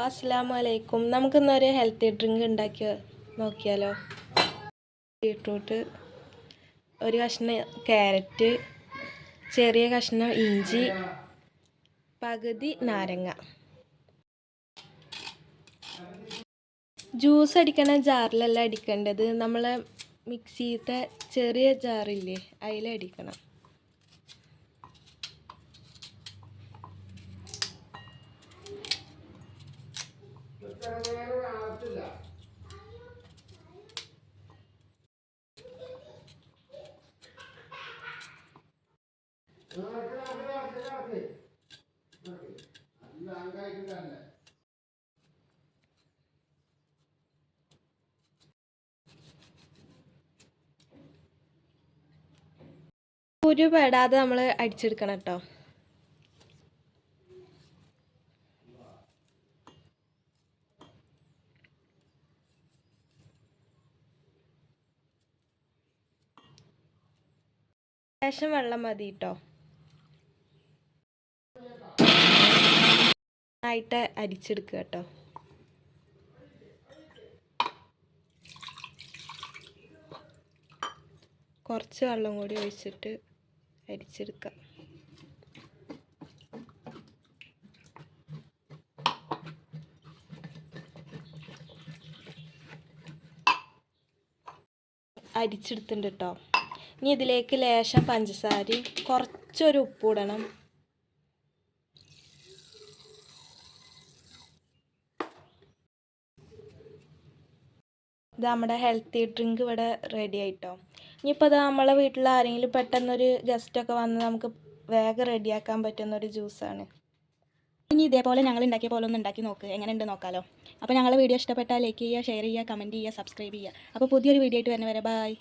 അസ്സലാമു അലൈക്കും. നമുക്കിന്നൊരു ഹെൽത്തി ഡ്രിങ്ക് ഉണ്ടാക്കി നോക്കിയാലോ. ബീട്രൂട്ട്, ഒരു കഷ്ണം ക്യാരറ്റ്, ചെറിയ കഷ്ണം ഇഞ്ചി, പകുതി നാരങ്ങ. ജ്യൂസ് അടിക്കണ ജാറിലല്ല അടിക്കേണ്ടത്, നമ്മളെ മിക്സിയിലത്തെ ചെറിയ ജാറില്ലേ അതിലടിക്കണം. കുരു പെടാതെ നമ്മൾ അടിച്ചെടുക്കണം കേട്ടോ. ശേഷം വെള്ളം മതി കേട്ടോ. ആയിട്ട് അരിച്ചെടുക്കുക കേട്ടോ. കുറച്ച് വെള്ളം കൂടി ഒഴിച്ചിട്ട് അരിച്ചെടുക്കാം. അരിച്ചെടുത്തിട്ടുണ്ട് കേട്ടോ. ഇനി ഇതിലേക്ക് ലേശം പഞ്ചസാരയും കുറച്ചൊരു ഉപ്പ് ഇടണം. ഇത് നമ്മുടെ ഹെൽത്തി ഡ്രിങ്ക് ഇവിടെ റെഡി ആയിട്ടോ. ഇനിയിപ്പോൾ ഇത് നമ്മളെ വീട്ടിൽ ആരെങ്കിലും പെട്ടെന്നൊരു ഗസ്റ്റൊക്കെ വന്ന് നമുക്ക് വേഗം റെഡിയാക്കാൻ പറ്റുന്നൊരു ജ്യൂസാണ്. ഇനി ഇതേപോലെ ഞങ്ങൾ ഉണ്ടാക്കിയ പോലെ ഒന്ന് ഉണ്ടാക്കി നോക്ക്, എങ്ങനെയുണ്ട് നോക്കാമല്ലോ. അപ്പോൾ ഞങ്ങളുടെ വീഡിയോ ഇഷ്ടപ്പെട്ടാൽ ലൈക്ക് ചെയ്യുക, ഷെയർ ചെയ്യുക, കമൻറ്റ് ചെയ്യുക, സബ്സ്ക്രൈബ് ചെയ്യുക. അപ്പോൾ പുതിയൊരു വീഡിയോ ആയിട്ട് വരുന്നവരെ ബൈ.